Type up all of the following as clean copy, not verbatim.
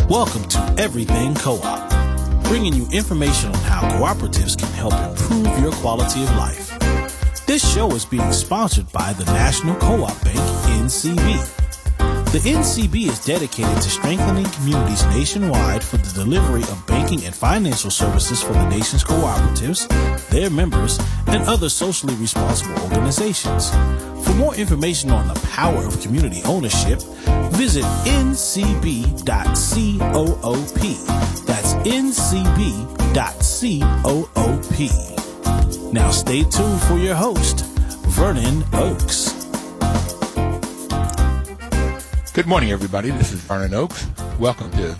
Welcome to Everything Co-op, bringing you information on how cooperatives can help improve your quality of life. This show is being sponsored by the National Co-op Bank, NCB. The NCB is dedicated to strengthening communities nationwide for the delivery of banking and financial services for the nation's cooperatives, their members, and other socially responsible organizations. For more information on the power of community ownership, visit ncb.coop. That's ncb.coop. Now stay tuned for your host, Vernon Oakes. Good morning, everybody. This is Vernon Oakes. Welcome to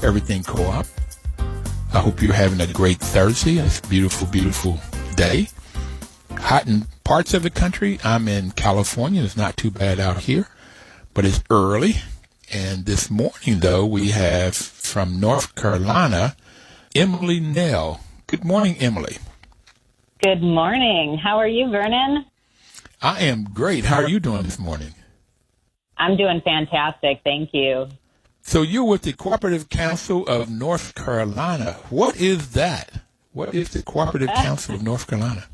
Everything Co-op. I hope you're having a great Thursday. It's a beautiful, beautiful day. Hot in parts of the country. I'm in California. It's not too bad out here, but it's early. And this morning, though, we have from North Carolina, Emily Nell. Good morning, Emily. Good morning. How are you, Vernon? I am great. How are you doing this morning? I'm doing fantastic. Thank you. So you're with the Cooperative Council of North Carolina. What is that? What is the Cooperative Council of North Carolina?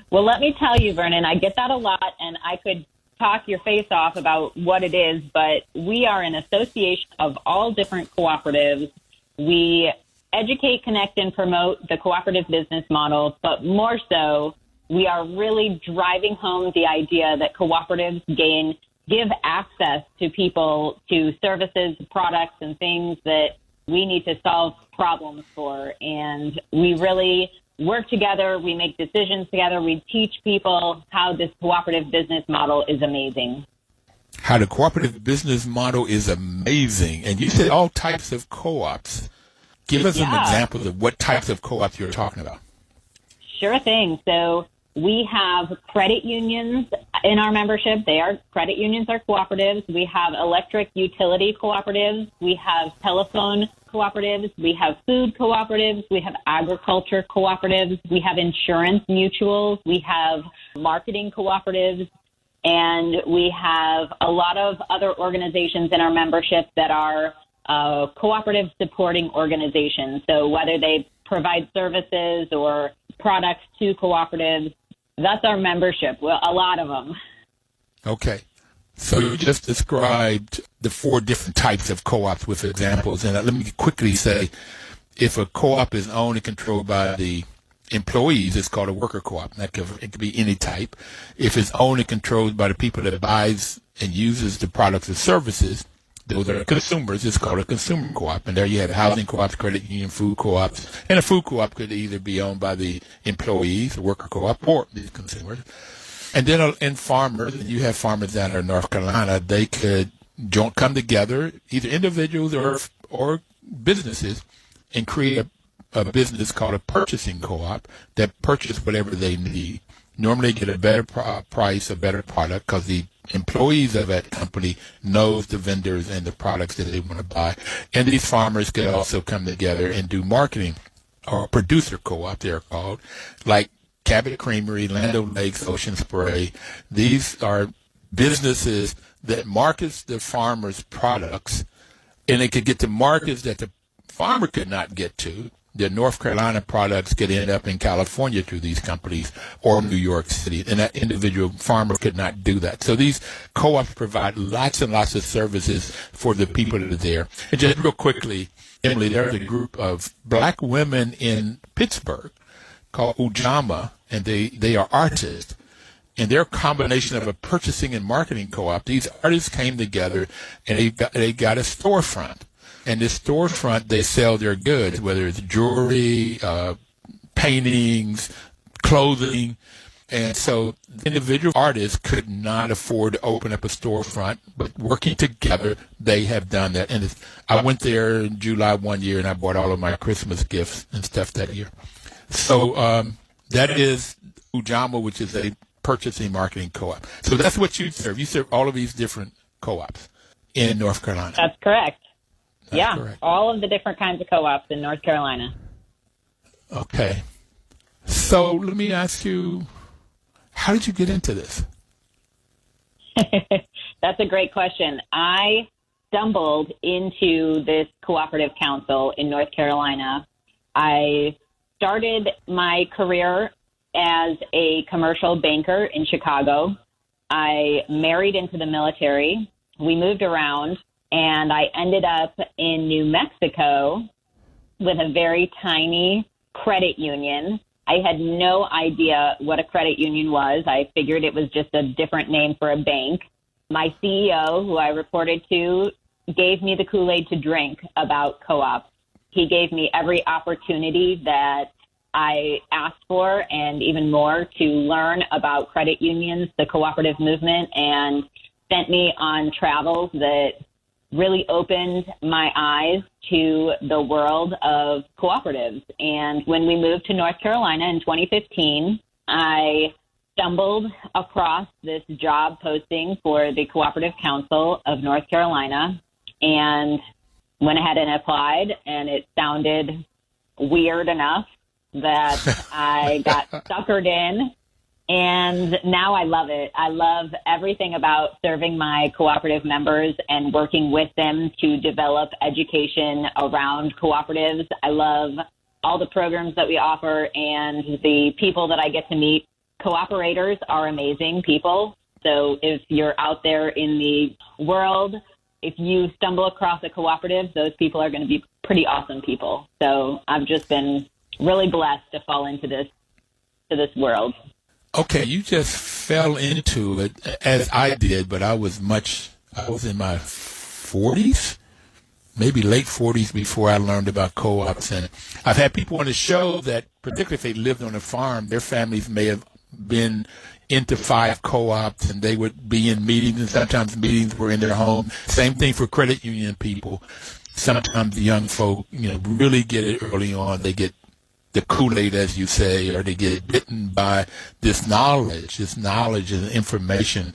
Well, let me tell you, Vernon, I get that a lot, and I could talk your face off about what it is, but we are an association of all different cooperatives. We educate, connect, and promote the cooperative business model, but more so, we are really driving home the idea that cooperatives give access to people to services, products, and things that we need to solve problems for. And we really work together. We make decisions together. We teach people how this cooperative business model is amazing. How the cooperative business model is amazing. And you said all types of co-ops. Give us some examples of what types of co-ops you're talking about. Sure thing. So we have credit unions in our membership. Credit unions are cooperatives. We have electric utility cooperatives. We have telephone cooperatives. We have food cooperatives. We have agriculture cooperatives. We have insurance mutuals. We have marketing cooperatives. And we have a lot of other organizations in our membership that are cooperative supporting organizations. So whether they provide services or products to cooperatives, that's our membership, well, a lot of them. Okay. So you just described the 4 different types of co-ops with examples. And let me quickly say, if a co-op is owned and controlled by the employees, it's called a worker co-op. It could be any type. If it's owned and controlled by the people that buys and uses the products or services, those are consumers. It's called a consumer co-op. And there you have housing co-ops, credit union, food co-ops. And a food co-op could either be owned by the employees, the worker co-op, or the consumers. And then in farmers, and you have farmers down in North Carolina, they could come together, either individuals or businesses, and create a business called a purchasing co-op that purchase whatever they need. Normally get a better price, a better product, because the employees of that company knows the vendors and the products that they want to buy. And these farmers could also come together and do marketing, or producer co-op, they're called, like Cabot Creamery, Land O'Lakes, Ocean Spray. These are businesses that markets the farmers' products, and they could get to markets that the farmer could not get to. The North Carolina products could end up in California through these companies, or New York City, and that individual farmer could not do that. So these co-ops provide lots and lots of services for the people that are there. And just real quickly, Emily, there's a group of black women in Pittsburgh called Ujamaa, and they are artists. And they're a combination of a purchasing and marketing co-op. These artists came together, and they got a storefront. And this storefront, they sell their goods, whether it's jewelry, paintings, clothing. And so individual artists could not afford to open up a storefront, but working together, they have done that. And I went there in July one year, and I bought all of my Christmas gifts and stuff that year. So that is Ujamaa, which is a purchasing marketing co-op. So that's what you serve. You serve all of these different co-ops in North Carolina. That's correct. That's correct. All of the different kinds of co-ops in North Carolina. Okay. So let me ask you, how did you get into this? That's a great question. I stumbled into this cooperative council in North Carolina. I started my career as a commercial banker in Chicago. I married into the military. We moved around, and I ended up in New Mexico with a very tiny credit union. I had no idea what a credit union was. I figured it was just a different name for a bank. My CEO, who I reported to, gave me the Kool-Aid to drink about co-ops. He gave me every opportunity that I asked for and even more to learn about credit unions, the cooperative movement, and sent me on travels that really opened my eyes to the world of cooperatives. And when we moved to North Carolina in 2015, I stumbled across this job posting for the Cooperative Council of North Carolina and went ahead and applied, and it sounded weird enough that I got suckered in. And now I love it. I love everything about serving my cooperative members and working with them to develop education around cooperatives. I love all the programs that we offer and the people that I get to meet. Cooperators are amazing people. So if you're out there in the world, if you stumble across a cooperative, those people are going to be pretty awesome people. So I've just been really blessed to fall into this world. Okay, you just fell into it as I did, but I was in my 40s, maybe late 40s before I learned about co-ops. And I've had people on the show that, particularly if they lived on a farm, their families may have been into 5 co-ops, and they would be in meetings, and sometimes meetings were in their home. Same thing for credit union people. Sometimes the young folk, really get it early on. They get the Kool-Aid, as you say, or they get bitten by this knowledge and information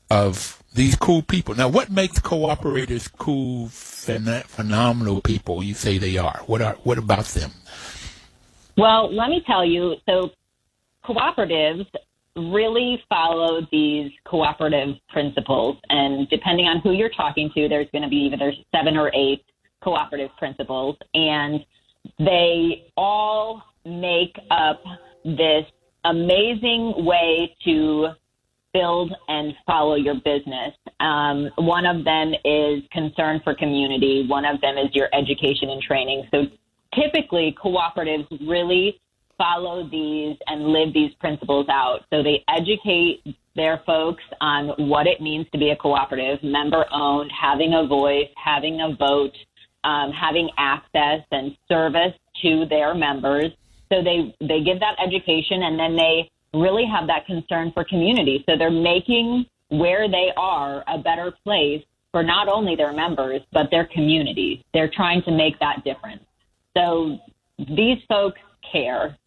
of these cool people. Now, what makes cooperators cool, phenomenal people you say they are? What about them? Well, let me tell you, so cooperatives really follow these cooperative principles, and depending on who you're talking to, there's going to be either 7 or 8 cooperative principles, and they all make up this amazing way to build and follow your business. One of them is concern for community. One of them is your education and training. So typically, cooperatives really follow these and live these principles out. So they educate their folks on what it means to be a cooperative, member-owned, having a voice, having a vote, having access and service to their members. So they give that education, and then they really have that concern for community. So they're making where they are a better place for not only their members, but their communities. They're trying to make that difference. So these folks care,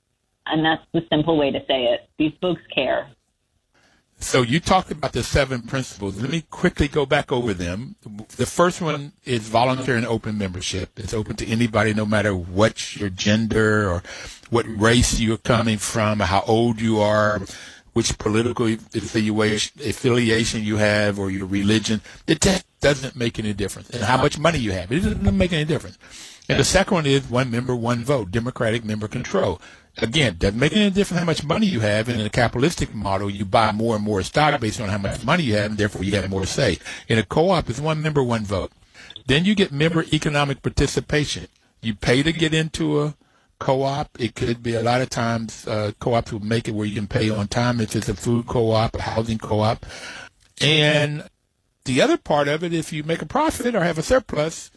and that's the simple way to say it. These folks care. So you talked about the 7 principles. Let me quickly go back over them. The first one is voluntary and open membership. It's open to anybody, no matter what your gender or what race you're coming from, or how old you are, which political affiliation you have, or your religion. It just doesn't make any difference. And how much money you have. It doesn't make any difference. And the second one is 1 member, 1 vote, democratic member control. Again, doesn't make any difference how much money you have. And in a capitalistic model, you buy more and more stock based on how much money you have, and therefore you have more say. In a co-op, it's 1 member, 1 vote. Then you get member economic participation. You pay to get into a co-op. It could be a lot of times co-ops will make it where you can pay on time if it's a food co-op, a housing co-op. And the other part of it, if you make a profit or have a surplus,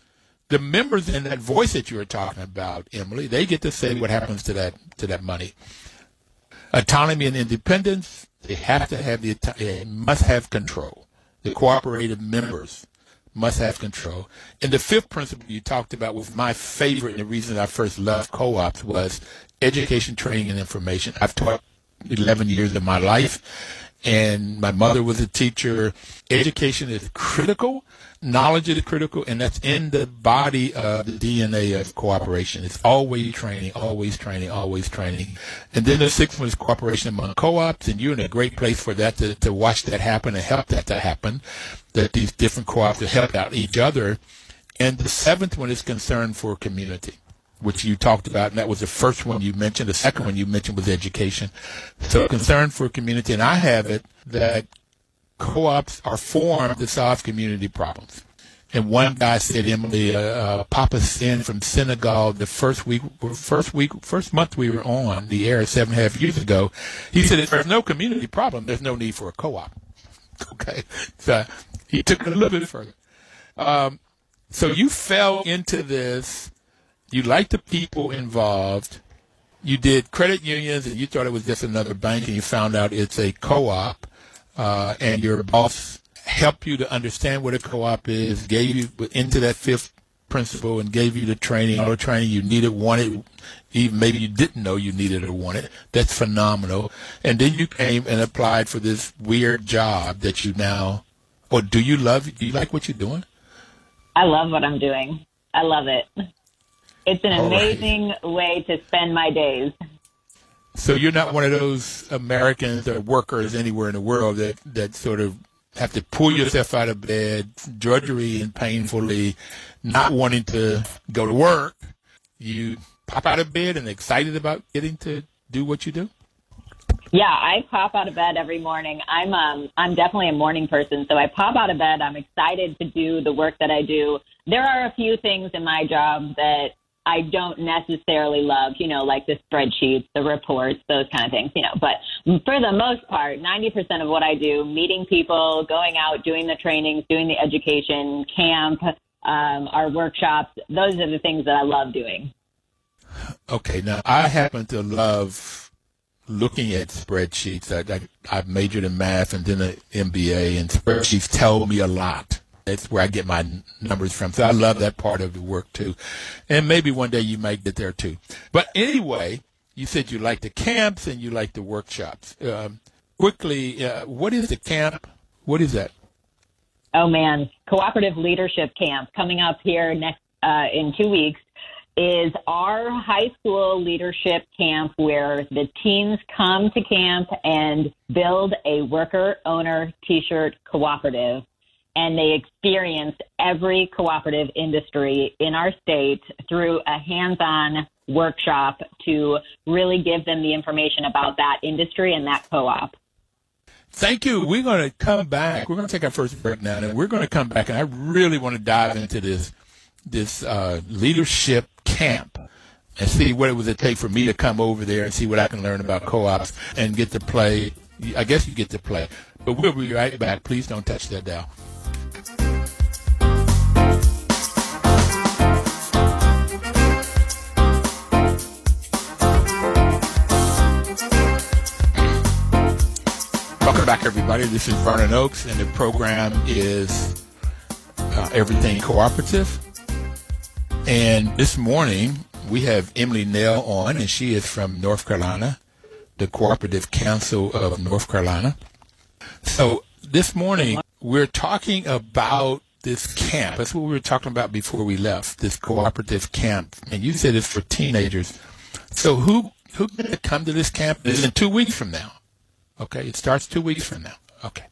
the members in that voice that you were talking about, Emily, they get to say what happens to that money. Autonomy and independence, they must have control. The cooperative members must have control. And the 5th principle you talked about was my favorite, and the reason I first loved co-ops was education, training, and information. I've taught 11 years of my life, and my mother was a teacher. Education is critical. Knowledge is critical, and that's in the body of the DNA of cooperation. It's always training, always training, always training. And then the sixth one is cooperation among co-ops, and you're in a great place for that to watch that happen and help that to happen, that these different co-ops will help out each other. And the seventh one is concern for community, which you talked about, and that was the first one you mentioned. The second one you mentioned was education. So concern for community, and I have it that co-ops are formed to solve community problems. And one guy said, Emily, Papa Sin from Senegal, the first month we were on the air 7.5 years ago, he said, if there's no community problem, there's no need for a co-op. Okay, so he took it a little bit further. So you fell into this. You liked the people involved. You did credit unions, and you thought it was just another bank, and you found out it's a co-op. And your boss helped you to understand what a co-op is, gave you into that fifth principle, and gave you the training, all the training you needed, wanted, even maybe you didn't know you needed or wanted. That's phenomenal. And then you came and applied for this weird job that you now, or do you like what you're doing? I love what I'm doing. I love it. It's an amazing way to spend my days. So you're not one of those Americans or workers anywhere in the world that sort of have to pull yourself out of bed, drudgery and painfully, not wanting to go to work. You pop out of bed and excited about getting to do what you do? Yeah, I pop out of bed every morning. I'm definitely a morning person, so I pop out of bed. I'm excited to do the work that I do. There are a few things in my job that I don't necessarily love, like the spreadsheets, the reports, those kind of things, But for the most part, 90% of what I do, meeting people, going out, doing the trainings, doing the education, camp, our workshops, those are the things that I love doing. Okay, now I happen to love looking at spreadsheets. I've majored in math and then an MBA, and spreadsheets tell me a lot. That's where I get my numbers from. So I love that part of the work too. And maybe one day you might get there too. But anyway, you said you like the camps and you like the workshops. Quickly, what is the camp? What is that? Oh man, Cooperative Leadership Camp coming up here next in 2 weeks is our high school leadership camp where the teens come to camp and build a worker-owner T-shirt cooperative. And they experience every cooperative industry in our state through a hands-on workshop to really give them the information about that industry and that co-op. Thank you. We're going to come back. We're going to take our first break now, and we're going to come back, and I really want to dive into this leadership camp and see what it would take for me to come over there and see what I can learn about co-ops and get to play. I guess you get to play. But we'll be right back. Please don't touch that dial. Welcome back, everybody. This is Vernon Oakes, and the program is Everything Cooperative. And this morning, we have Emily Nell on, and she is from North Carolina, the Cooperative Council of North Carolina. So this morning, we're talking about this camp. That's what we were talking about before we left, this cooperative camp. And you said it's for teenagers. So who can come to this camp? It's in 2 weeks from now. Okay, it starts 2 weeks from now. Okay.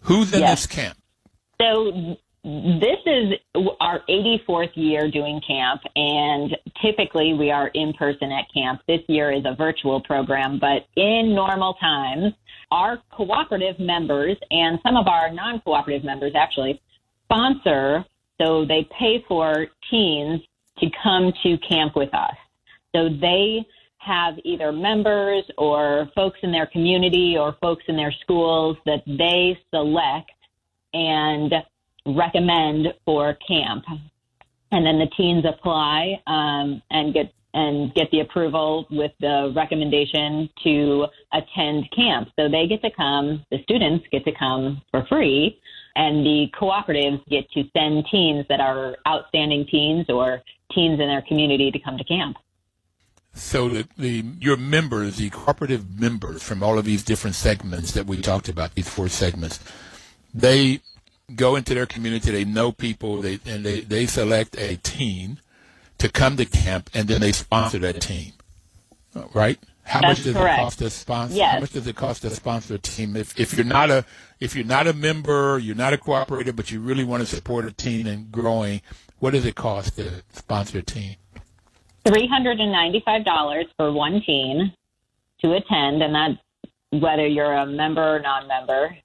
Who's in this camp? So this is our 84th year doing camp, and typically we are in person at camp. This year is a virtual program, but in normal times, our cooperative members and some of our non-cooperative members actually sponsor, so they pay for teens to come to camp with us. So they have either members or folks in their community or folks in their schools that they select and recommend for camp. And then the teens apply and get the approval with the recommendation to attend camp. So they get to come, the students get to come for free, and the cooperatives get to send teens that are outstanding teens or teens in their community to come to camp. So your members, the cooperative members from all of these different segments that we talked about, these 4 segments, they go into their community. They know people. They select a teen to come to camp, and then they sponsor that team. Right? How much does correct. it cost to sponsor? Yes. How much does it cost to sponsor a team? If you're not a member, you're not a cooperative, but you really want to support a team and growing, what does it cost to sponsor a team? $395 for one teen to attend, and that's whether you're a member or non-member.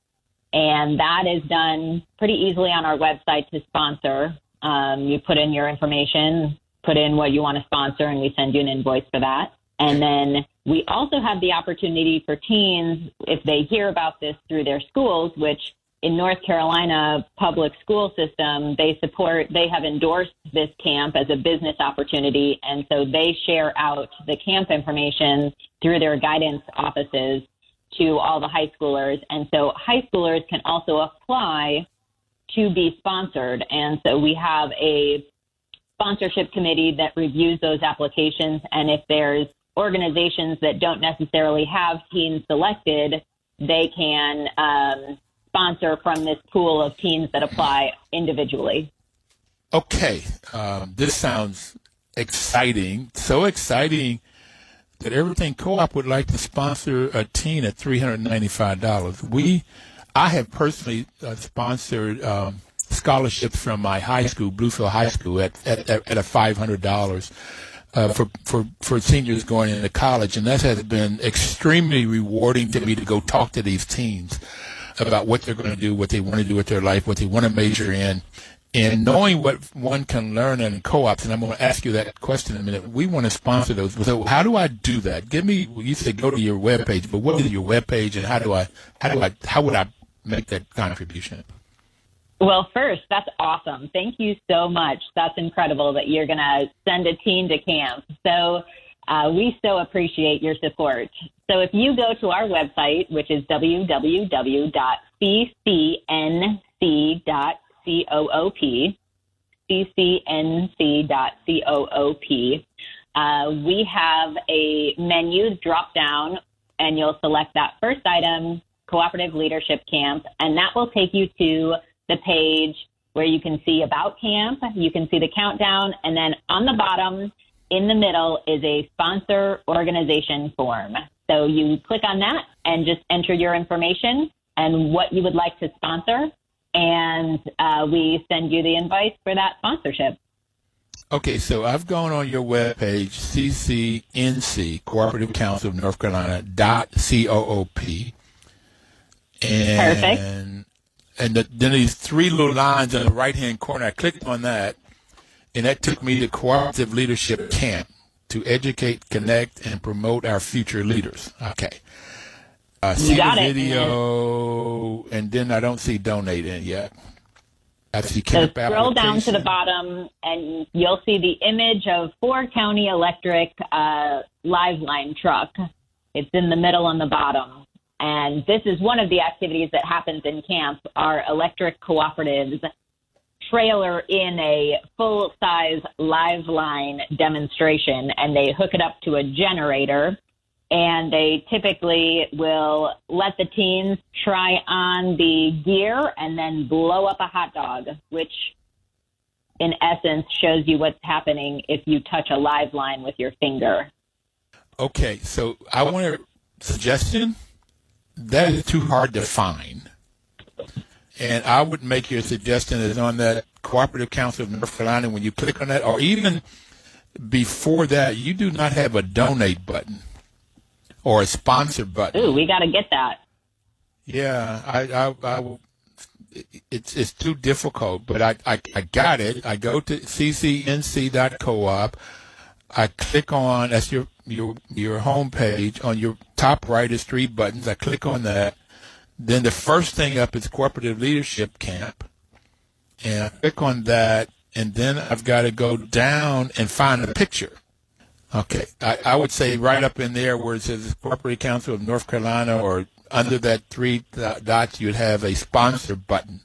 And that is done pretty easily on our website to sponsor. You put in your information, put in what you want to sponsor, and we send you an invoice for that. And then we also have the opportunity for teens, if they hear about this through their schools, which in North Carolina public school system, they have endorsed this camp as a business opportunity. And so they share out the camp information through their guidance offices to all the high schoolers. And so high schoolers can also apply to be sponsored. And so we have a sponsorship committee that reviews those applications. And if there's organizations that don't necessarily have teens selected, they can sponsor from this pool of teens that apply individually. Okay. This sounds exciting. So exciting that Everything Co-op would like to sponsor a teen at $395. I have personally sponsored scholarships from my high school, Bluefield High School, at a $500 for seniors going into college, and that has been extremely rewarding to me to go talk to these teens about what they're going to do, what they want to do with their life, what they want to major in, and knowing what one can learn in co-ops. And I'm going to ask you that question in a minute. We want to sponsor those. So how do I do that? You said go to your webpage, but what is your webpage, and how would I make that contribution? Well, first, that's awesome. Thank you so much. That's incredible that you're going to send a teen to camp. So we so appreciate your support. So if you go to our website, which is www.ccnc.coop, ccnc.coop, we have a menu drop down, and you'll select that first item, Cooperative Leadership Camp, and that will take you to the page where you can see about camp, you can see the countdown, and then on the bottom in the middle is a sponsor organization form. So you click on that and just enter your information and what you would like to sponsor, and we send you the invite for that sponsorship. Okay, so I've gone on your webpage, CCNC, Cooperative Council of North Carolina, .coop. Perfect. And then these three little lines on the right-hand corner, I clicked on that, and that took me to Cooperative Leadership Camp to educate, connect, and promote our future leaders. Okay. See the video, and then I don't see donate in yet. I see camp application. Scroll down to the bottom, and you'll see the image of 4 County Electric live line truck. It's in the middle on the bottom. And this is one of the activities that happens in camp. Our electric cooperatives trailer in a full-size live line demonstration, and they hook it up to a generator, and they typically will let the teens try on the gear and then blow up a hot dog, which in essence shows you what's happening if you touch a live line with your finger. Okay, so I want a suggestion. That is too hard to find. And I would make your suggestion is on that Cooperative Council of North Carolina, when you click on that, or even before that, you do not have a donate button or a sponsor button. Ooh, we got to get that. Yeah, I it's too difficult, but I got it. I go to ccnc.coop. I click on, that's your home page. On your top right is 3 buttons. I click on that. Then the first thing up is Cooperative Leadership Camp. And I click on that, and then I've got to go down and find a picture. Okay. I would say right up in there where it says Cooperative Council of North Carolina, or under that 3 dots, you'd have a sponsor button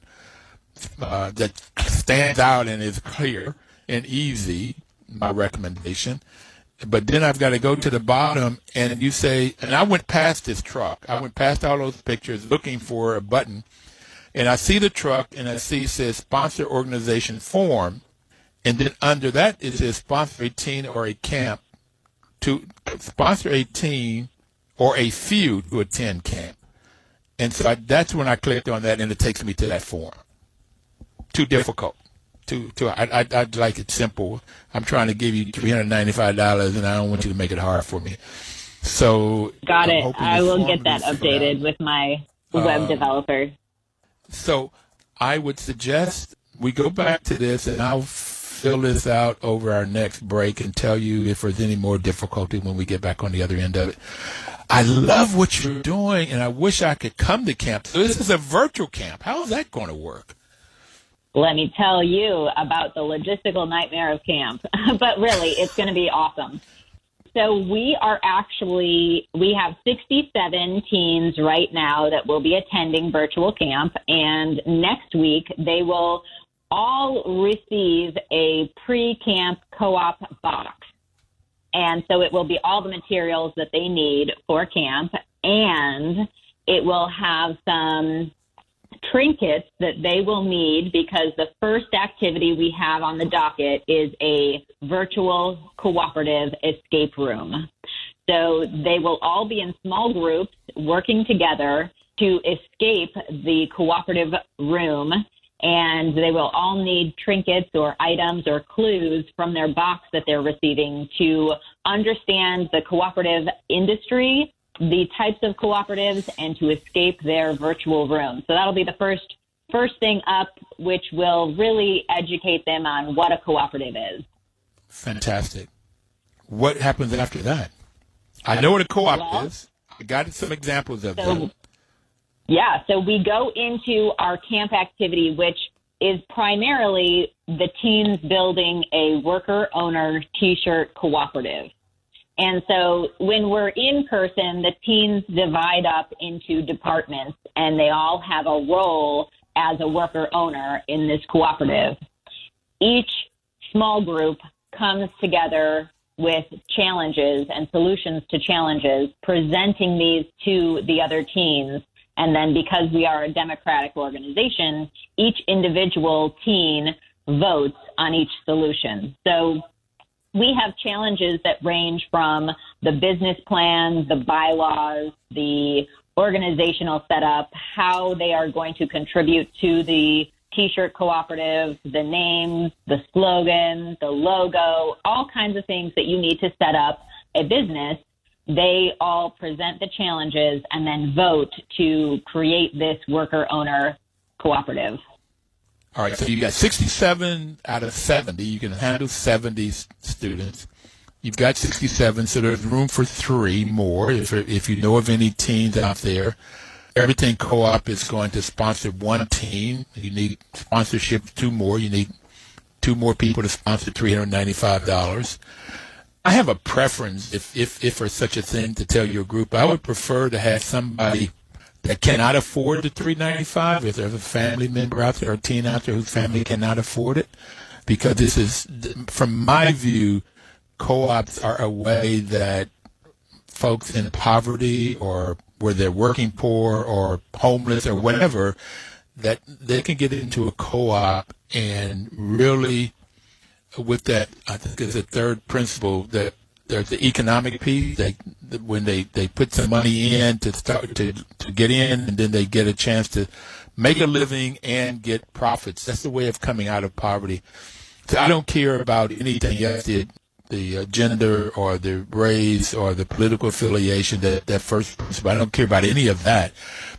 that stands out and is clear and easy, my recommendation. But then I've got to go to the bottom, and you say, and I went past this truck. I went past all those pictures looking for a button And I see the truck, and I see it says sponsor organization form, and then under that it says sponsor a teen or a camp to sponsor a teen or a few to attend camp. And so that's when I clicked on that, and it takes me to that form. Too difficult. I'd like it simple. I'm trying to give you $395, and I don't want you to make it hard for me. So got it. I will get that updated with my web developer. So I would suggest we go back to this, and I'll fill this out over our next break and tell you if there's any more difficulty when we get back on the other end of it. I love what you're doing, and I wish I could come to camp. So this is a virtual camp. How is that going to work? Let me tell you about the logistical nightmare of camp. But really, it's going to be awesome. So we have 67 teens right now that will be attending virtual camp, and next week they will all receive a pre-camp co-op box. And so it will be all the materials that they need for camp, and it will have some trinkets that they will need because the first activity we have on the docket is a virtual cooperative escape room. So they will all be in small groups working together to escape the cooperative room, and they will all need trinkets or items or clues from their box that they're receiving to understand the cooperative industry, the types of cooperatives, and to escape their virtual room. So that'll be the first thing up, which will really educate them on what a cooperative is. Fantastic. What happens after that? I know what a co-op is. I got some examples of that. Yeah, so we go into our camp activity, which is primarily the teens building a worker-owner T-shirt cooperative. And so when we're in person, the teens divide up into departments, and they all have a role as a worker-owner in this cooperative. Each small group comes together with challenges and solutions to challenges, presenting these to the other teens. And then because we are a democratic organization, each individual teen votes on each solution. So we have challenges that range from the business plan, the bylaws, the organizational setup, how they are going to contribute to the T-shirt cooperative, the name, the slogan, the logo, all kinds of things that you need to set up a business. They all present the challenges and then vote to create this worker-owner cooperative. All right, so you got 67 out of 70. You can handle 70 students. You've got 67, so there's room for 3 more. If you know of any teens out there, Everything Co-op is going to sponsor 1 teen. You need sponsorship 2 more. You need 2 more people to sponsor $395. I have a preference, if there's such a thing, to tell your group. I would prefer to have somebody that cannot afford the $395. If there's a family member out there or a teen out there whose family cannot afford it, because this is, from my view, co-ops are a way that folks in poverty or where they're working poor or homeless or whatever, that they can get into a co-op and really, with that, I think is the third principle, that there's the economic piece. When they put some money in to start to get in, and then they get a chance to make a living and get profits. That's the way of coming out of poverty. So I don't care about anything else, the gender or the race or the political affiliation, that first principle. I don't care about any of that.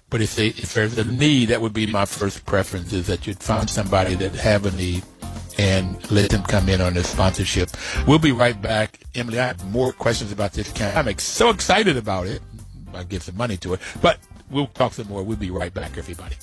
But if there's a need, that would be my first preference, is that you'd find somebody that have a need and let them come in on the sponsorship. We'll be right back. Emily, I have more questions about this camp. I'm so excited about it. I'll give some money to it. But we'll talk some more. We'll be right back, everybody.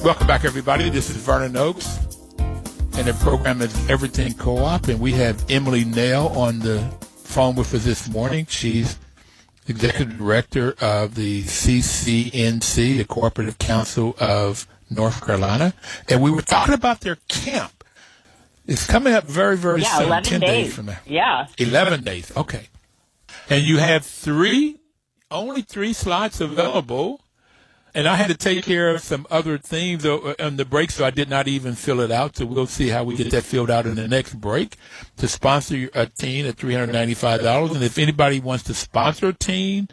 Welcome back, everybody. This is Vernon Oakes, and the program is Everything Co-op, and we have Emily Nail on the phone with us this morning. She's Executive Director of the CCNC, the Cooperative Council of North Carolina. And we were talking about their camp. It's coming up very, very soon. 11 10 days from now. Yeah. 11 days. Okay. And you have only three slots available. And I had to take care of some other things on the break, so I did not even fill it out. So we'll see how we get that filled out in the next break to sponsor a teen at $395. And if anybody wants to sponsor a teen,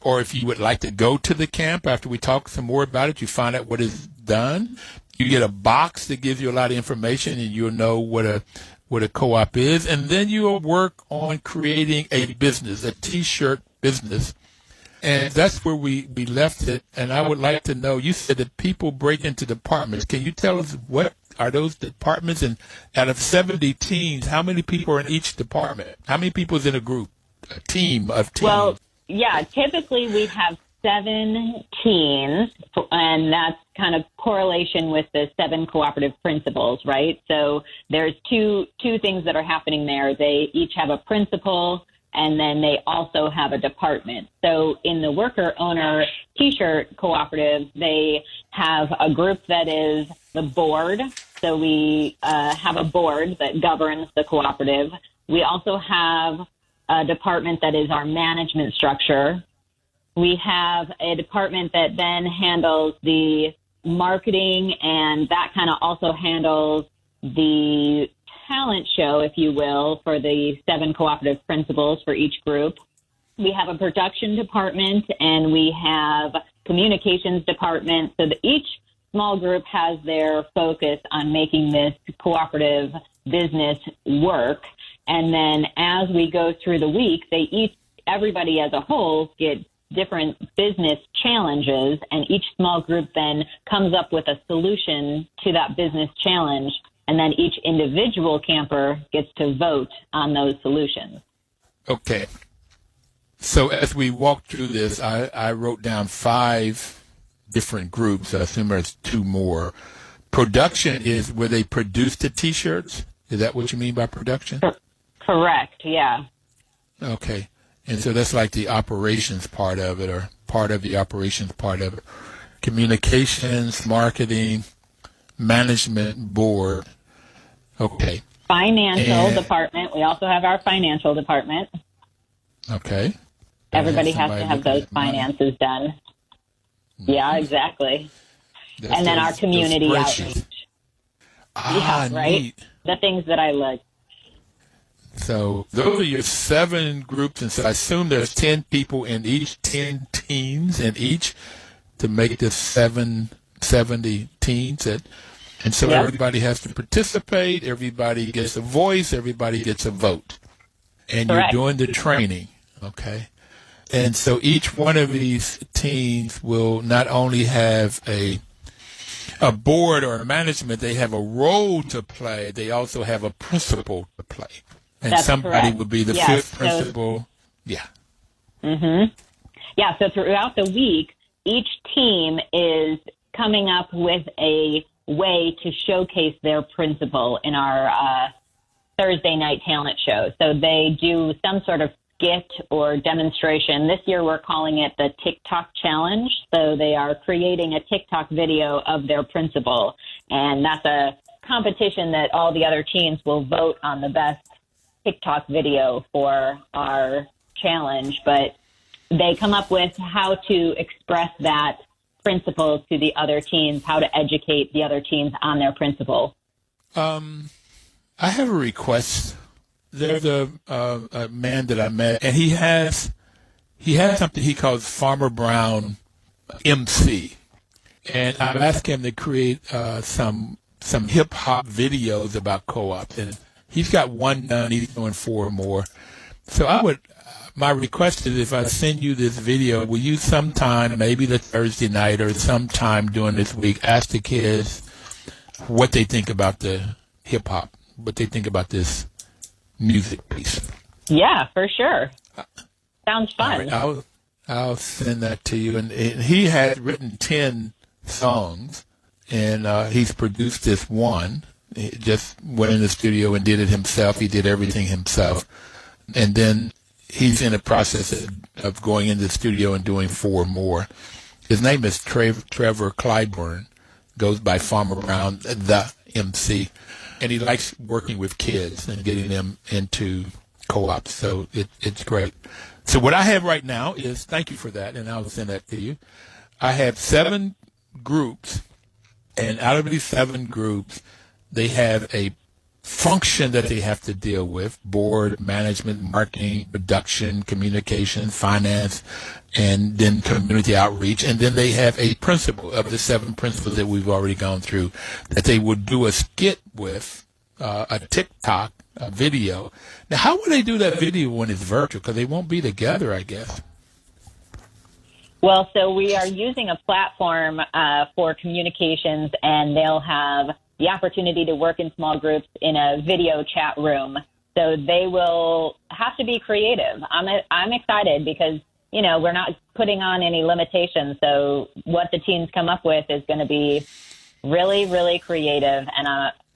or if you would like to go to the camp after we talk some more about it, you find out what is done. You get a box that gives you a lot of information, and you'll know what a co-op is. And then you'll work on creating a business, a T-shirt business. And that's where we left it. And I would like to know, you said that people break into departments. Can you tell us what are those departments? And out of 70 teens, how many people are in each department? How many people is in a group, a team of teens? Well, yeah, typically we have 7 teens, and that's kind of correlation with the 7 cooperative principles, right? So there's two things that are happening there. They each have a principal, and then they also have a department. So in the worker-owner T-shirt cooperative, they have a group that is the board. So we have a board that governs the cooperative. We also have a department that is our management structure. We have a department that then handles the marketing, and that kind of also handles the talent show, if you will, for the 7 cooperative principles for each group. We have a production department, and we have communications department. So that each small group has their focus on making this cooperative business work. And then as we go through the week, everybody as a whole get different business challenges, and each small group then comes up with a solution to that business challenge. And then each individual camper gets to vote on those solutions. Okay. So as we walk through this, I wrote down 5 different groups. I assume there's 2 more. Production is where they produce the T-shirts. Is that what you mean by production? Correct, yeah. Okay. And so that's like the operations part of it, or part of the operations part of it. Communications, marketing, management, board. Okay. Financial department. We also have our financial department. Okay. Everybody has to have those finances done. Mm-hmm. Yeah, exactly. And then our community outreach. Ah, yeah, right? Neat. The things that I like. So those are your 7 groups, and so I assume there's 10 people in each, 10 teams in each, to make this 70 teams. And so Everybody has to participate, everybody gets a voice, everybody gets a vote. And Correct. You're doing the training, okay? And so each one of these teams will not only have a board or a management, they have a role to play, they also have a principal to play. And That's somebody correct. would be the Yes, 5th principal. Yeah. Mm-hmm. Yeah, so throughout the week, each team is coming up with a way to showcase their principal in our Thursday night talent show. So they do some sort of skit or demonstration. This year we're calling it the TikTok challenge. So they are creating a TikTok video of their principal. And that's a competition that all the other teams will vote on the best TikTok video for our challenge. But they come up with how to express that principle to the other teams, how to educate the other teams on their principle. I have a request. There's a man that I met, and he has something he calls Farmer Brown MC, and I've asked him to create some hip hop videos about co-ops, and he's got one done. He's doing 4 more. So my request is, if I send you this video, will you sometime, maybe the Thursday night or sometime during this week, ask the kids what they think about the hip hop, what they think about this music piece? Yeah, for sure. Sounds fun. All right, I'll send that to you. And he has written 10 songs, and he's produced this one. He just went in the studio and did it himself. He did everything himself. And then he's in the process of going into the studio and doing 4 more. His name is Trevor Clyburn. goes by Farmer Brown, the MC, and he likes working with kids and getting them into co-ops. So it's great. So what I have right now is, thank you for that, and I'll send that to you. I have 7 groups, and out of these 7 groups, they have a function that they have to deal with: board, management, marketing, production, communication, finance, and then community outreach. And then they have a principal of the 7 principles that we've already gone through that they would do a skit with, a TikTok, a video. Now, how will they do that video when it's virtual? Because they won't be together, I guess. Well, so we are using a platform for communications, and they'll have the opportunity to work in small groups in a video chat room. So they will have to be creative. I'm excited because, we're not putting on any limitations. So what the teams come up with is going to be really, really creative. And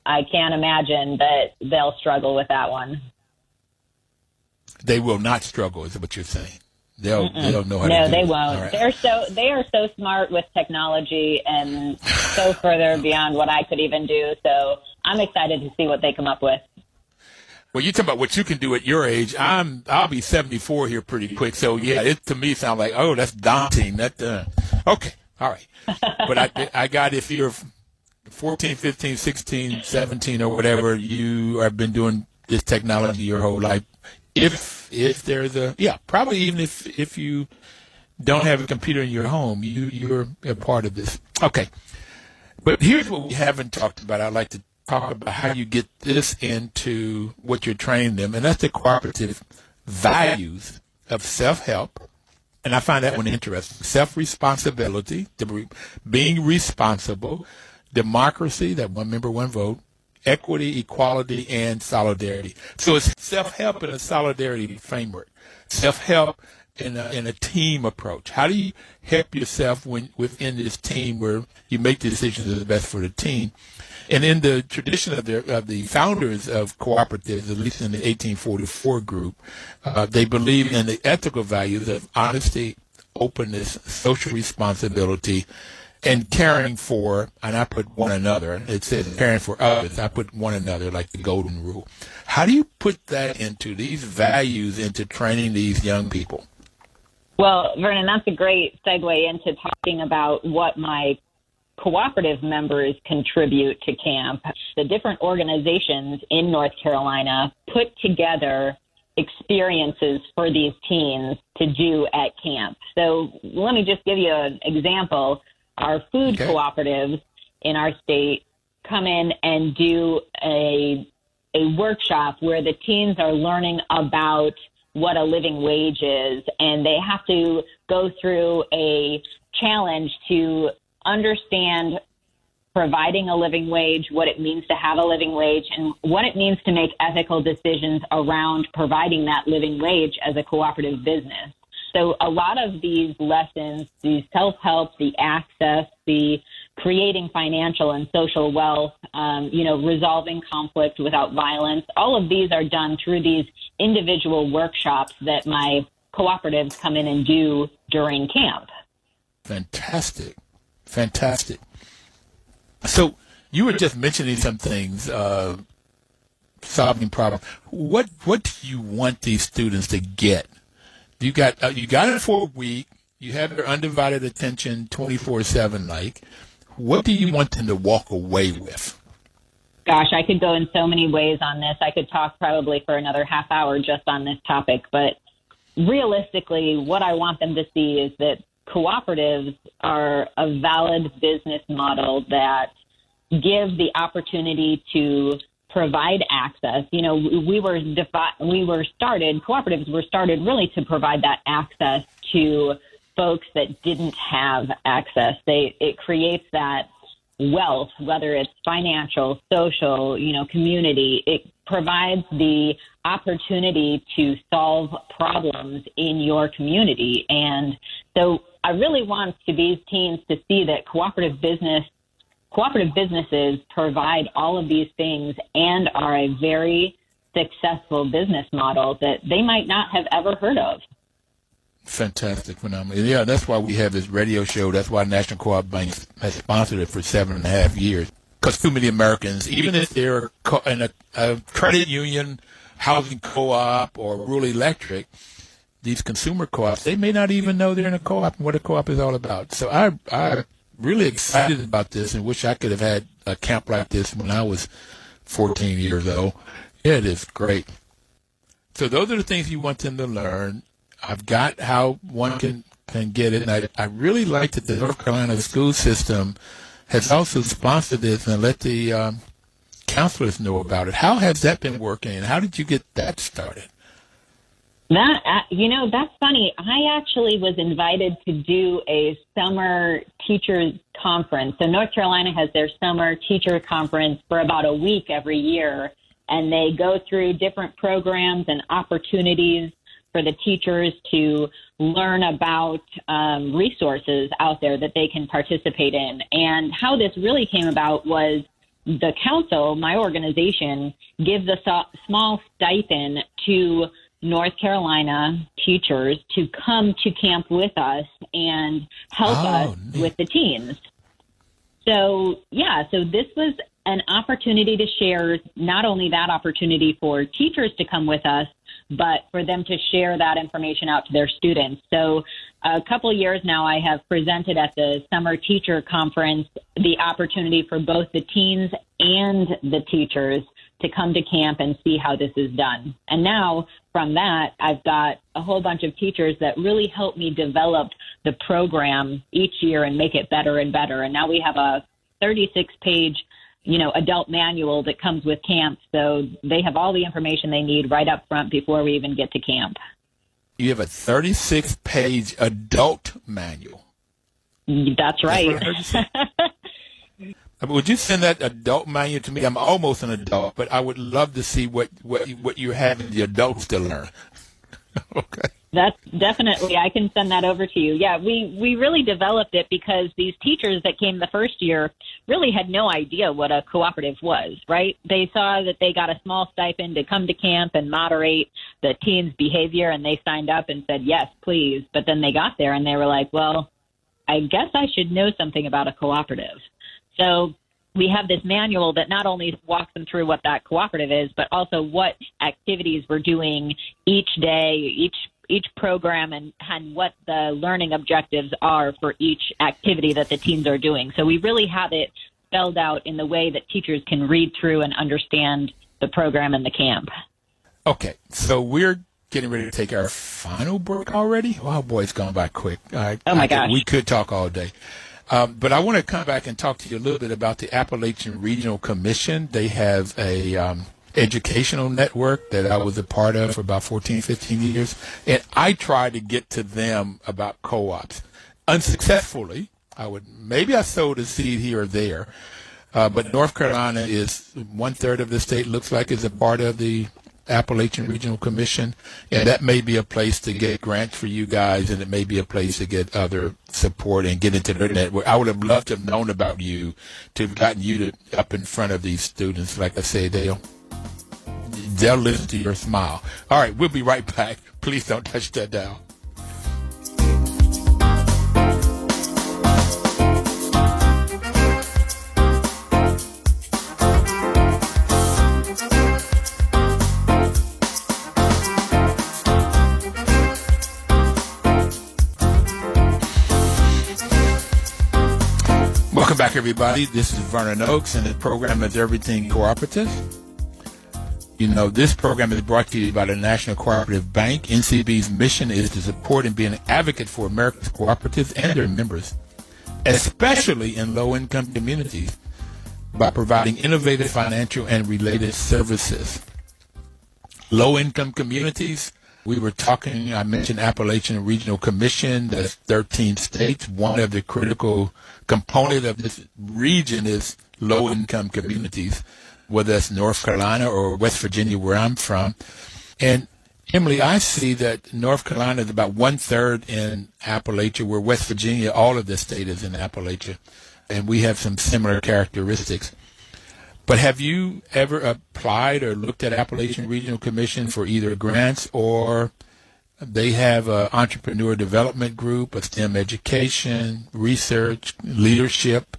I can't imagine that they'll struggle with that one. They will not struggle, is what you're saying. They'll know how to do it. No, they won't. Right. They are so smart with technology and so further beyond what I could even do. So I'm excited to see what they come up with. Well, you talk about what you can do at your age. I'll be 74 here pretty quick. So yeah, it to me sounds like, oh, that's daunting. Okay, all right. But I got, if you're 14, 15, 16, 17 or whatever, you have been doing this technology your whole life. If there's probably even if you don't have a computer in your home, you're a part of this. Okay. But here's what we haven't talked about. I'd like to talk about how you get this into what you're training them, and that's the cooperative values of self-help. And I find that one interesting. Self-responsibility, being responsible, democracy, that one member, one vote, equity, equality, and solidarity. So it's self-help in a solidarity framework. Self-help in a team approach. How do you help yourself within this team where you make the decisions that are best for the team? And in the tradition of the founders of cooperatives, at least in the 1844 group, they believe in the ethical values of honesty, openness, social responsibility, and caring for, and I put one another. It says caring for others. I put one another, like the golden rule. How do you put that into these values, into training these young people? Well, Vernon, that's a great segue into talking about what my cooperative members contribute to camp. The different organizations in North Carolina put together experiences for these teens to do at camp. So let me just give you an example. Our food cooperatives in our state come in and do a workshop where the teens are learning about what a living wage is, and they have to go through a challenge to understand providing a living wage, what it means to have a living wage, and what it means to make ethical decisions around providing that living wage as a cooperative business. So a lot of these lessons, the self-help, the access, the creating financial and social wealth, resolving conflict without violence, all of these are done through these individual workshops that my cooperatives come in and do during camp. Fantastic. So you were just mentioning some things, solving problems. What do you want these students to get? You got it for a week. You have their undivided attention 24/7. Like, what do you want them to walk away with? Gosh, I could go in so many ways on this. I could talk probably for another half hour just on this topic. But realistically, what I want them to see is that cooperatives are a valid business model that give the opportunity to provide access. Cooperatives were started really to provide that access to folks that didn't have access. It creates that wealth, whether it's financial, social, community. It provides the opportunity to solve problems in your community. And so I really want these teens to see that cooperative businesses provide all of these things and are a very successful business model that they might not have ever heard of. Fantastic, phenomenal. Yeah, that's why we have this radio show. That's why National Co-op Bank has sponsored it for 7.5 years. Because too many Americans, even if they're in a credit union, housing co-op, or rural electric, these consumer co-ops, they may not even know they're in a co-op and what a co-op is all about. So I'm really excited about this and wish I could have had a camp like this when I was 14 years old. It is great. So those are the things you want them to learn. I've got how one can get it. And I really like that the North Carolina school system has also sponsored this and let the counselors know about it. How has that been working, and how did you get that started? That's funny. I actually was invited to do a summer teachers conference. So North Carolina has their summer teacher conference for about a week every year, and they go through different programs and opportunities for the teachers to learn about resources out there that they can participate in. And how this really came about was the council, my organization, gives a small stipend to North Carolina teachers to come to camp with us and help us with the teens. So this was an opportunity to share not only that opportunity for teachers to come with us, but for them to share that information out to their students. So a couple of years now, I have presented at the Summer Teacher Conference the opportunity for both the teens and the teachers to come to camp and see how this is done. And now from that, I've got a whole bunch of teachers that really help me develop the program each year and make it better and better. And now we have a 36-page adult manual that comes with camp. So they have all the information they need right up front before we even get to camp. You have a 36-page adult manual. That's right. Would you send that adult manual to me? I'm almost an adult, but I would love to see what you're having the adults to learn. Okay. That's definitely, I can send that over to you. Yeah, we really developed it because these teachers that came the first year really had no idea what a cooperative was, right? They saw that they got a small stipend to come to camp and moderate the teens' behavior, and they signed up and said, yes, please. But then they got there and they were like, well, I guess I should know something about a cooperative. So we have this manual that not only walks them through what that cooperative is, but also what activities we're doing each day, each program, and what the learning objectives are for each activity that the teens are doing. So we really have it spelled out in the way that teachers can read through and understand the program and the camp. Okay, so we're getting ready to take our final break already. Wow, boy, it's gone by quick. Oh, my gosh. We could talk all day. But I want to come back and talk to you a little bit about the Appalachian Regional Commission. They have a educational network that I was a part of for about 14, 15 years. And I tried to get to them about co-ops. Unsuccessfully. Maybe I sowed a seed here or there. But North Carolina is 1/3 of the state, looks like, is a part of the Appalachian Regional Commission, and that may be a place to get grants for you guys, and it may be a place to get other support and get into their network. I would have loved to have known about you, to have gotten you up in front of these students. Like I say, they'll listen to your smile. All right, we'll be right back. Please don't touch that dial. Welcome back, everybody. This is Vernon Oakes, and the program is Everything Cooperative. You know, this program is brought to you by the National Cooperative Bank. NCB's mission is to support and be an advocate for America's cooperatives and their members, especially in low-income communities, by providing innovative financial and related services. Low-income communities, we were talking, I mentioned Appalachian Regional Commission, that's 13 states. One of the critical component of this region is low-income communities, whether that's North Carolina or West Virginia, where I'm from. And, Emily, I see that North Carolina is about 1/3 in Appalachia, where West Virginia, all of the state is in Appalachia. And we have some similar characteristics. But have you ever applied or looked at Appalachian Regional Commission for either grants or They have an entrepreneur development group, a STEM education, research, leadership,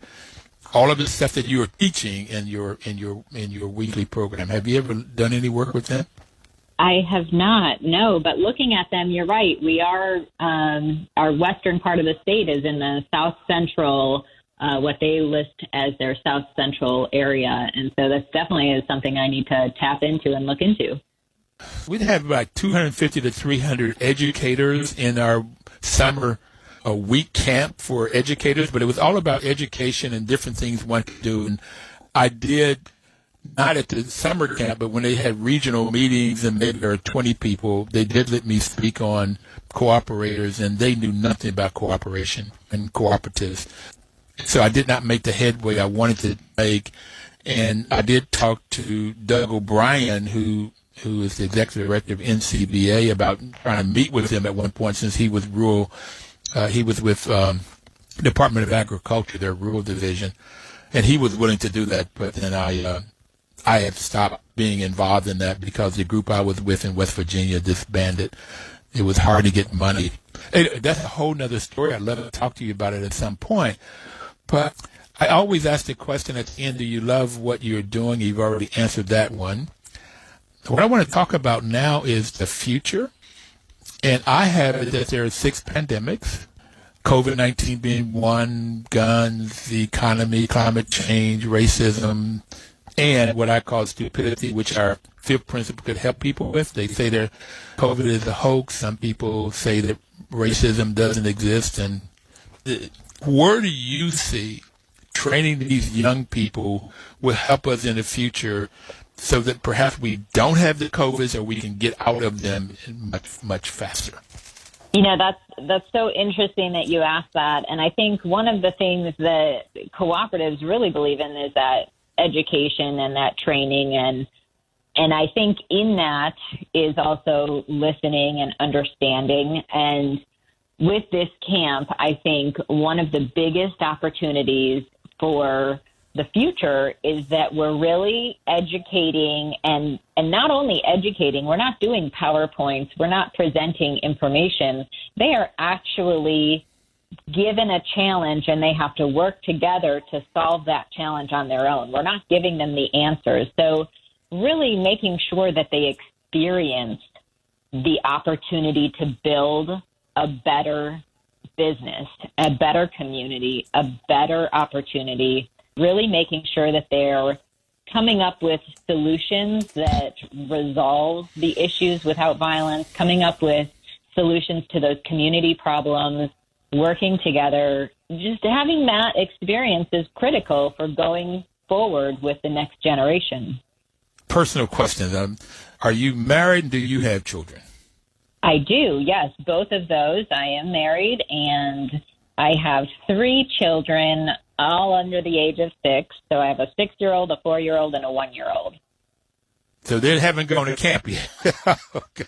all of the stuff that you are teaching in your weekly program. Have you ever done any work with them? I have not, no, but looking at them, you're right. We are, our western part of the state is in the south central, what they list as their south central area. And so that's definitely something I need to tap into and look into. We'd have about 250 to 300 educators in our summer week camp for educators, but it was all about education and different things one could do. And I did, not at the summer camp, but when they had regional meetings and maybe there were 20 people, they did let me speak on cooperators, and they knew nothing about cooperation and cooperatives. So I did not make the headway I wanted to make. And I did talk to Doug O'Brien, who is the executive director of NCBA, about trying to meet with him at one point since he was rural. He was with Department of Agriculture, their rural division, and he was willing to do that. But then I have stopped being involved in that because the group I was with in West Virginia disbanded. It was hard to get money. That's a whole nother story. I'd love to talk to you about it at some point. But I always ask the question at the end, do you love what you're doing? You've already answered that one. What I want to talk about now is the future. And I have it that there are 6 pandemics, COVID-19 being one, guns, the economy, climate change, racism, and what I call stupidity, which our 5th principle could help people with. They say that COVID is a hoax. Some people say that racism doesn't exist. And where do you see training these young people will help us in the future so that perhaps we don't have the COVIDs or we can get out of them much, much faster? You know, that's so interesting that you asked that. And I think one of the things that cooperatives really believe in is that education and that training. And I think in that is also listening and understanding. And with this camp, I think one of the biggest opportunities for the future is that we're really educating and not only educating, we're not doing PowerPoints, we're not presenting information. They are actually given a challenge and they have to work together to solve that challenge on their own. We're not giving them the answers. So really making sure that they experience the opportunity to build a better business, a better community, a better opportunity, really making sure that they're coming up with solutions that resolve the issues without violence, coming up with solutions to those community problems, working together. Just having that experience is critical for going forward with the next generation. Personal question. Are you married and do you have children? I do, yes, both of those. I am married and I have 3 children, all under the age of 6. So I have a 6-year-old, a 4-year-old, and a 1-year-old. So they haven't gone to camp yet. Okay.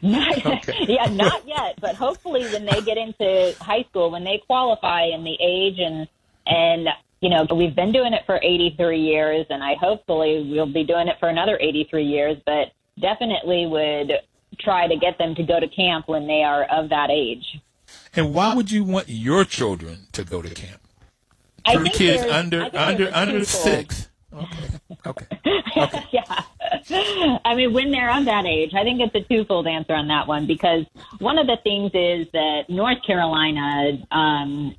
Yeah, not yet. But hopefully when they get into high school, when they qualify in the age and you know, we've been doing it for 83 years, and I hopefully we'll be doing it for another 83 years, but definitely would try to get them to go to camp when they are of that age. And why would you want your children to go to camp? I For think kids there's under 6. Okay. Yeah. I mean, when they're of that age, I think it's a twofold answer on that one, because one of the things is that North Carolina,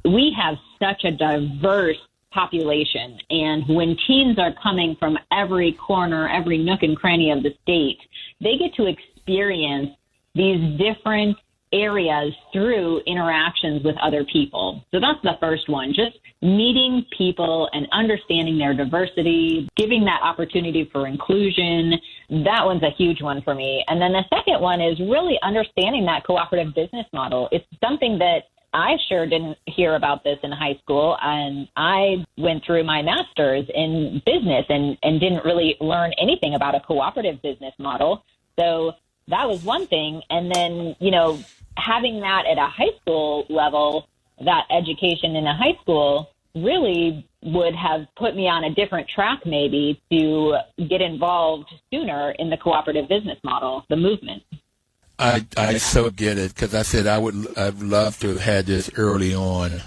we have such a diverse population. And when teens are coming from every corner, every nook and cranny of the state, they get to experience these different areas through interactions with other people. So that's the first one, just meeting people and understanding their diversity, giving that opportunity for inclusion. That one's a huge one for me. And then the second one is really understanding that cooperative business model. It's something that I sure didn't hear about this in high school, and I went through my master's in business and didn't really learn anything about a cooperative business model. So that was one thing. And then, you know, having that at a high school level, that education in a high school really would have put me on a different track maybe to get involved sooner in the cooperative business model, the movement. I so get it, because I said I'd love to have had this early on.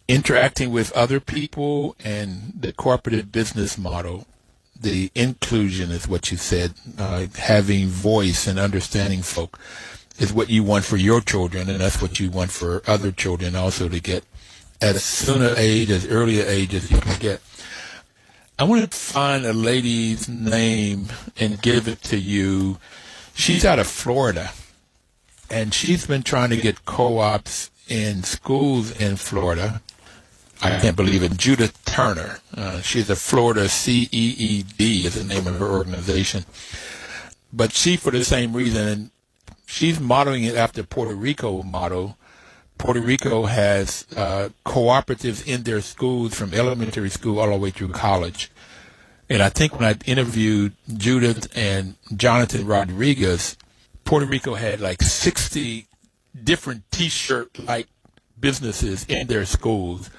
Interacting with other people and the cooperative business model, the inclusion is what you said, having voice and understanding folk is what you want for your children, and that's what you want for other children also to get at a sooner age, as early an age as you can get. I want to find a lady's name and give it to you. She's out of Florida, and she's been trying to get co-ops in schools in Florida. I can't believe it. Judith Turner. She's a Florida CEED is the name of her organization. But she, for the same reason, and she's modeling it after Puerto Rico model. Puerto Rico has cooperatives in their schools from elementary school all the way through college. And I think when I interviewed Judith and Jonathan Rodriguez, Puerto Rico had like 60 different T-shirt-like businesses in their schools.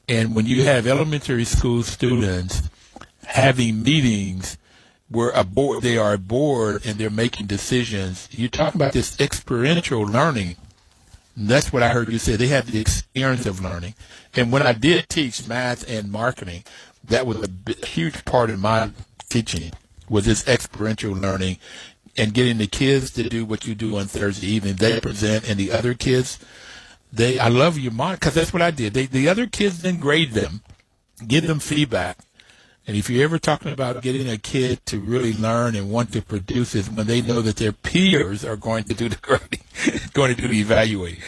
And when you have elementary school students having meetings where they are bored and they're making decisions, you're talking about this experiential learning. And that's what I heard you say. They have the experience of learning. And when I did teach math and marketing, that was a huge part of my teaching, was this experiential learning and getting the kids to do what you do on Thursday evening. They present, and the other kids, I love your mind, because that's what I did. The other kids then grade them, give them feedback. And if you're ever talking about getting a kid to really learn and want to produce, is when they know that their peers are going to do the grading, going to do the evaluating.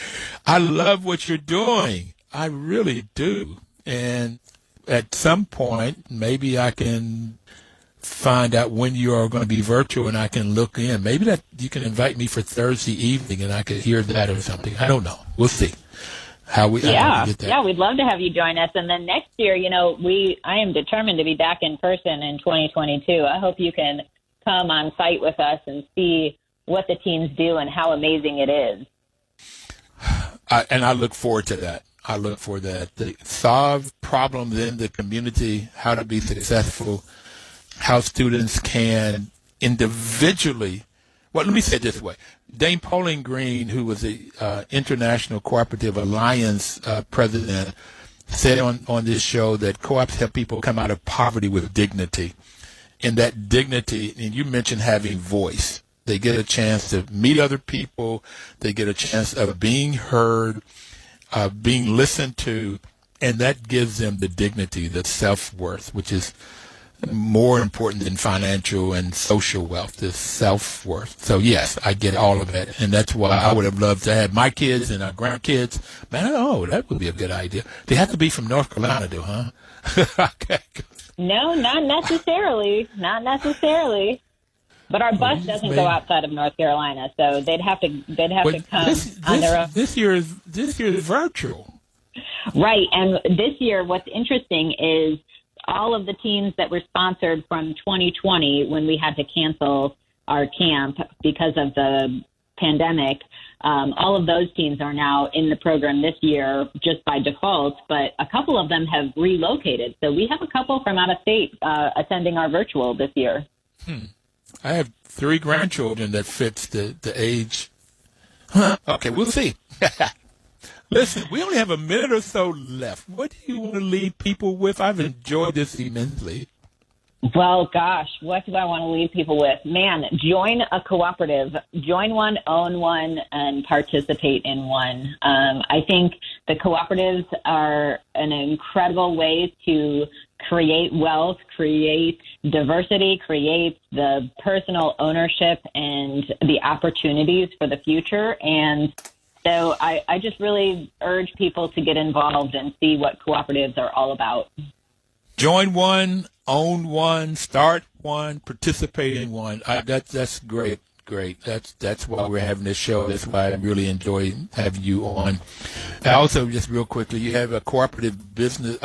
I love what you're doing. I really do. And at some point, maybe I can find out when you are going to be virtual and I can look in. Maybe that you can invite me for Thursday evening and I could hear that or something. I don't know. We'll see how we get that. Yeah, we'd love to have you join us. And then next year, I am determined to be back in person in 2022. I hope you can come on site with us and see what the teams do and how amazing it is. And I look forward to that. I look for that. To solve problems in the community, how to be successful, how students can individually. Well, let me say it this way. Dame Pauline Green, who was the International Cooperative Alliance president, said on this show that co-ops help people come out of poverty with dignity. And that dignity, and you mentioned having voice. They get a chance to meet other people. They get a chance of being heard, being listened to, and that gives them the dignity, the self-worth, which is more important than financial and social wealth, is self-worth. So, yes, I get all of it, and that's why I would have loved to have my kids and our grandkids. Man, that would be a good idea. They have to be from North Carolina, though, huh? Okay. No, not necessarily. Not necessarily. But our bus doesn't go outside of North Carolina, so they'd have to come on their own. This year is virtual. Right, and this year what's interesting is all of the teams that were sponsored from 2020 when we had to cancel our camp because of the pandemic, all of those teams are now in the program this year just by default, but a couple of them have relocated. So we have a couple from out of state attending our virtual this year. I have 3 grandchildren that fits the age. Okay, we'll see. Listen, we only have a minute or so left. What do you want to leave people with? I've enjoyed this immensely. Well, gosh, what do I want to leave people with? Man, join a cooperative. Join one, own one, and participate in one. I think the cooperatives are an incredible way to create wealth, create diversity, create the personal ownership and the opportunities for the future. And so I just really urge people to get involved and see what cooperatives are all about. Join one, own one, start one, participate in one. That's great. That's why we're having this show. That's why I really enjoy having you on. Also, just real quickly, you have a cooperative business,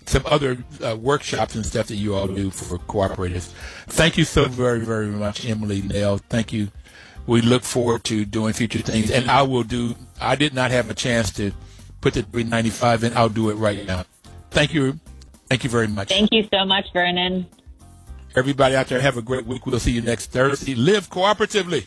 some other workshops and stuff that you all do for cooperatives. Thank you so very, very much, Emily Nail. Thank you. We look forward to doing future things, and I did not have a chance to put the 395 in. I'll do it right now. Thank you. Thank you very much. Thank you so much, Vernon. Everybody out there, have a great week. We'll see you next Thursday. Live cooperatively.